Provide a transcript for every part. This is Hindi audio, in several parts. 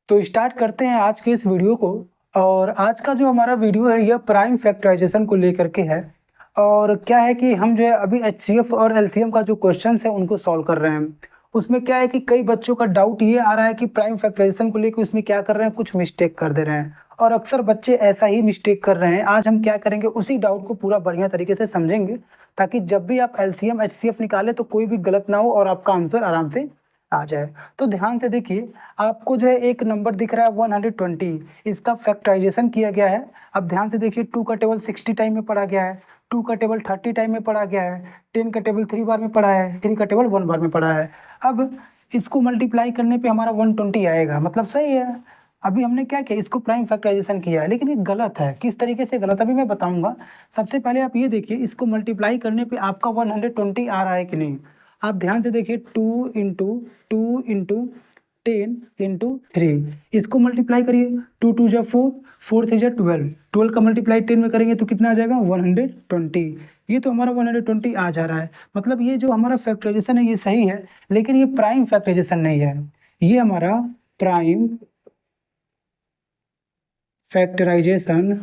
तो स्टार्ट करते हैं आज के इस वीडियो को। और आज का जो हमारा वीडियो है यह प्राइम फैक्टराइजेशन को लेकर के है। और क्या है कि हम जो है अभी एचसीएफ और एलसीएम का जो क्वेश्चंस है उनको सॉल्व कर रहे हैं। उसमें क्या है कि कई बच्चों का डाउट ये आ रहा है कि प्राइम फैक्टराइजेशन को लेकर उसमें क्या कर रहे हैं, कुछ मिस्टेक कर दे रहे हैं। और अक्सर बच्चे ऐसा ही मिस्टेक कर रहे हैं। आज हम क्या करेंगे, उसी डाउट को पूरा बढ़िया तरीके से समझेंगे, ताकि जब भी आप एलसीएम एचसीएफ निकालें तो कोई भी गलत ना हो और आपका आंसर आराम से आ जाए। तो ध्यान से देखिए, आपको जो है एक नंबर दिख रहा है 120, इसका फैक्टराइजेशन किया गया है। अब ध्यान से देखिए, 2 का टेबल 60 टाइम में पढ़ा गया है, 2 का टेबल 30 टाइम में पढ़ा गया है, 10 का टेबल 3 बार में पढ़ा है, 3 का टेबल 1 बार में पढ़ा है। अब इसको मल्टीप्लाई करने पे हमारा 120 आएगा, मतलब सही है। अभी हमने क्या किया, इसको प्राइम फैक्टराइजेशन किया है, लेकिन ये गलत है। किस तरीके से गलत, अभी मैं बताऊंगा। सबसे पहले आप ये देखिए, इसको मल्टीप्लाई करने पे आपका 120 आ रहा है कि नहीं। आप ध्यान से देखिए, 2 इंटू 3, इसको मल्टीप्लाई करिए। 2 2 जा 4, 4 3 जा 12, 12 का मल्टीप्लाई 10 में करेंगे तो कितना आ जाएगा, 120। ये तो हमारा 120 आ जा रहा है। मतलब ये जो हमारा फैक्टराइजेशन है ये सही है, लेकिन ये प्राइम फैक्टराइजेशन नहीं है। ये हमारा प्राइम फैक्टराइजेशन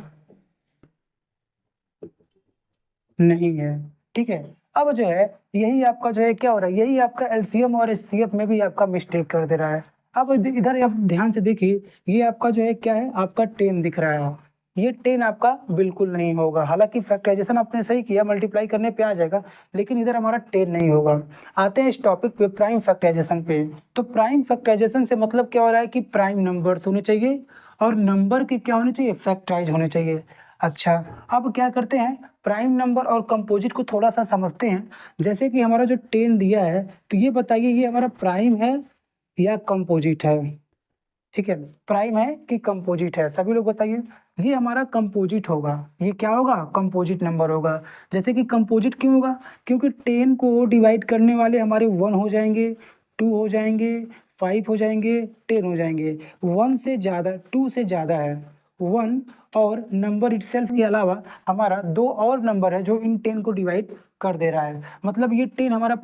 नहीं है, ठीक है। अब जो है यही आपका जो है क्या हो रहा है, यही आपका एलसीएम और एचसीएफ में भी आपका मिस्टेक कर दे रहा है। अब इधर आप ध्यान से देखिए, ये आपका जो है क्या है, आपका 10 दिख रहा है। ये 10 आपका बिल्कुल नहीं होगा। हालांकि फैक्टराइजेशन आपने सही किया, मल्टीप्लाई करने पे आ जाएगा, लेकिन इधर हमारा 10 नहीं होगा। आते हैं इस टॉपिक पे, प्राइम फैक्टराइजेशन पे। तो प्राइम फैक्टराइजेशन से मतलब क्या हो रहा है कि प्राइम नंबर्स होने चाहिए और नंबर के क्या होने चाहिए, फैक्टराइज होने चाहिए। अच्छा, अब क्या करते हैं, प्राइम नंबर और कंपोजिट को थोड़ा सा समझते हैं। जैसे कि हमारा जो 10 दिया है, तो ये बताइए ये हमारा प्राइम है या कंपोजिट है। ठीक है, प्राइम है कि कंपोजिट है, सभी लोग बताइए। ये हमारा कंपोजिट होगा। ये क्या होगा, कंपोजिट नंबर होगा। जैसे कि कंपोजिट क्यों होगा, क्योंकि 10 को डिवाइड करने वाले हमारे 1 हो जाएंगे, 2 हो जाएंगे, 5 हो जाएंगे, 10 हो जाएंगे। 1 से ज़्यादा, 2 से ज़्यादा है 1, और नंबर इटसेल्फ के अलावा हमारा 2 और नंबर है जो इन 10 को डिवाइड कर दे रहा है। मतलब ये 10 हमारा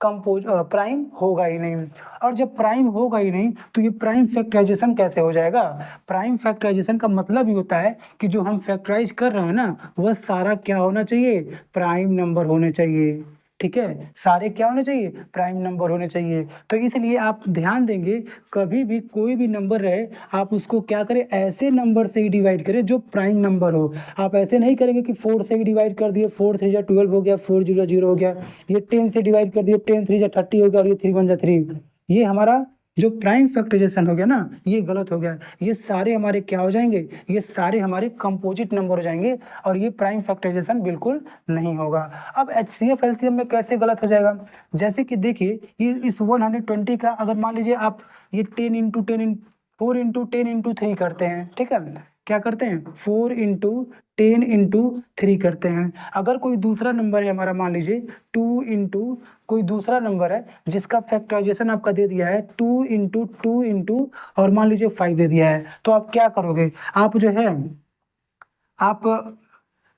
प्राइम होगा ही नहीं। और जब प्राइम होगा ही नहीं तो ये प्राइम फैक्टराइजेशन कैसे हो जाएगा। प्राइम फैक्टराइजेशन का मतलब ही होता है कि जो हम फैक्टराइज कर रहे हैं ना, वह सारा क्या होना चाहिए, प्राइम नंबर होने चाहिए। ठीक है, सारे क्या होने चाहिए, प्राइम नंबर होने चाहिए। तो इसलिए आप ध्यान देंगे, कभी भी कोई भी नंबर रहे, आप उसको क्या करें, ऐसे नंबर से ही डिवाइड करें जो प्राइम नंबर हो। आप ऐसे नहीं करेंगे कि 4 से ही डिवाइड कर दिए, 4 3 जा 12 हो गया, 4 0 0 हो गया। ये 10 से डिवाइड कर दिए, 10 3 जा 30 हो गया, और ये 3 1 जा 3। ये हमारा जो प्राइम फैक्टराइजेशन हो गया ना, ये गलत हो गया। ये सारे हमारे क्या हो जाएंगे, ये सारे हमारे कंपोजिट नंबर हो जाएंगे, और ये प्राइम फैक्टराइजेशन बिल्कुल नहीं होगा। अब एचसीएफ एलसीएम में कैसे गलत हो जाएगा, जैसे कि देखिए, ये इस 120 का अगर मान लीजिए आप ये 10 इंटू 10 इन 4 इंटू 10 इंटू 3 करते हैं, ठीक है, क्या करते हैं, 4 इंटू 10 इंटू 3 करते हैं। अगर कोई दूसरा नंबर है हमारा, मान लीजिए 2 इंटू कोई दूसरा नंबर है जिसका फैक्टराइजेशन आपका दे दिया है 2 इंटू 2 इंटू, और मान लीजिए 5 दे दिया है, तो आप क्या करोगे, आप जो है आप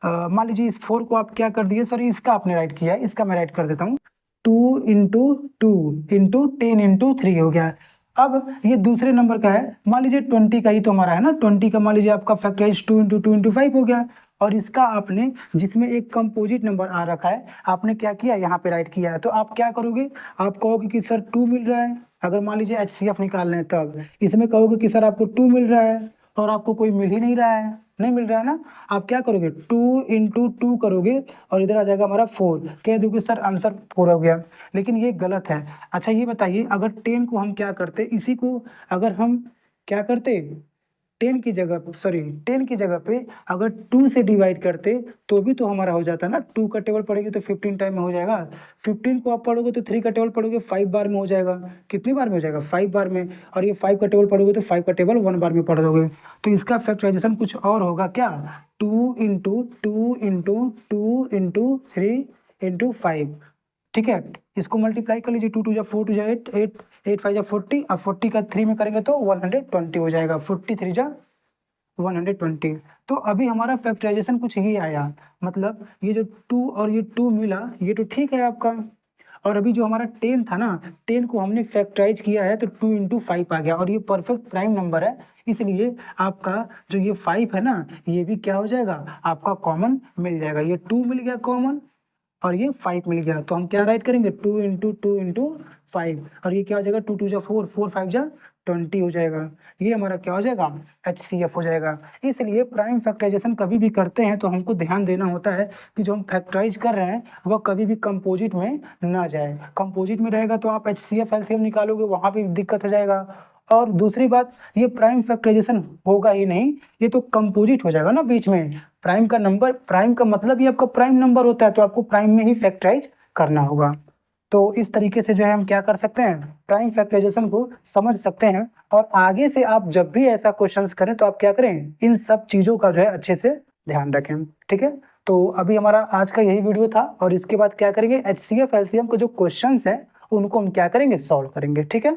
मान लीजिए इस 4 को आप क्या कर दिए, सॉरी इसका आपने राइट किया है, इसका मैं राइट कर देता हूँ। 2 इंटू 2 इंटू 10 इंटू 3 हो गया। अब ये दूसरे नंबर का है, मान लीजिए 20 का ही तो हमारा है ना, 20 का मान लीजिए आपका फैक्टराइज 2 इंटू 2 इंटू 5 हो गया। और इसका आपने, जिसमें एक कंपोजिट नंबर आ रखा है, आपने क्या किया, यहाँ पे राइट किया है। तो आप क्या करोगे, आप कहोगे कि सर 2 मिल रहा है। अगर मान लीजिए एचसीएफ निकाल रहे हैं, तब इसमें कहोगे कि सर आपको 2 मिल रहा है, और आपको कोई मिल ही नहीं रहा है, नहीं मिल रहा है ना। आप क्या करोगे, 2 इंटू 2 करोगे, और इधर आ जाएगा हमारा 4, कह दोगे सर आंसर 4 हो गया। लेकिन ये गलत है। अच्छा ये बताइए, अगर 10 को हम क्या करते, इसी को अगर हम क्या करते, 10 की जगह, सॉरी 10 की जगह पे अगर 2 से डिवाइड करते तो भी तो हमारा हो जाता ना। 2 का टेबल पढ़ेगी तो 15 टाइम में हो जाएगा। 15 को आप पढ़ोगे तो 3 का टेबल पढ़ोगे 5 बार में हो जाएगा। कितनी बार में हो जाएगा, 5 बार में। और ये 5 का टेबल पढ़ोगे तो 5 का टेबल 1 बार में पढ़ दोगे। तो इसका फैक्टराइजेशन कुछ और होगा क्या, 2 इंटू 2 इंटू 2 इंटू 3 इंटू 5। ठीक है, इसको मल्टीप्लाई कर लीजिए, 2 2 जा 4 2 जा 8 8 8 5 जा 40, अब 40 का 3 में करेंगे तो 120 हो जाएगा, 40 3 जा 120। तो अभी हमारा फैक्टराइजेशन कुछ ही आया, मतलब ये जो 2 और ये 2 मिला, ये तो ठीक है आपका। और अभी जो हमारा 10 था ना, 10 को हमने फैक्टराइज किया है तो 2 इंटू 5 आ गया, और ये परफेक्ट प्राइम नंबर है, इसलिए आपका जो ये 5 है ना, ये भी क्या हो जाएगा, आपका कॉमन मिल जाएगा। ये 2 मिल गया कॉमन और ये 5 मिल गया, तो हम क्या राइट करेंगे, 2 इंटू 5, और ये क्या हो जाएगा, 2 2 जा 4, 4 5 जा 20 हो जाएगा। ये हमारा क्या हो जाएगा, HCF हो जाएगा। इसलिए प्राइम फैक्टराइजेशन कभी भी करते हैं तो हमको ध्यान देना होता है कि जो हम फैक्टराइज कर रहे हैं वह कभी भी कंपोजिट में ना जाए। कंपोजिट में रहेगा तो आप HCF LCM निकालोगे, वहाँ भी दिक्कत हो जाएगा। और दूसरी बात, ये प्राइम फैक्टराइजेशन होगा ही नहीं, ये तो कंपोजिट हो जाएगा ना बीच में। प्राइम का नंबर, प्राइम का मतलब ही आपका प्राइम नंबर होता है, तो आपको प्राइम में ही फैक्टराइज करना होगा। तो इस तरीके से जो है हम क्या कर सकते हैं, प्राइम फैक्टराइजेशन को समझ सकते हैं। और आगे से आप जब भी ऐसा क्वेश्चंस करें तो आप क्या करें, इन सब चीज़ों का जो है अच्छे से ध्यान रखें, ठीक है। तो अभी हमारा आज का यही वीडियो था, और इसके बाद क्या करेंगे, HCF LCM के जो क्वेश्चंस हैं उनको हम क्या करेंगे, सॉल्व करेंगे, ठीक है।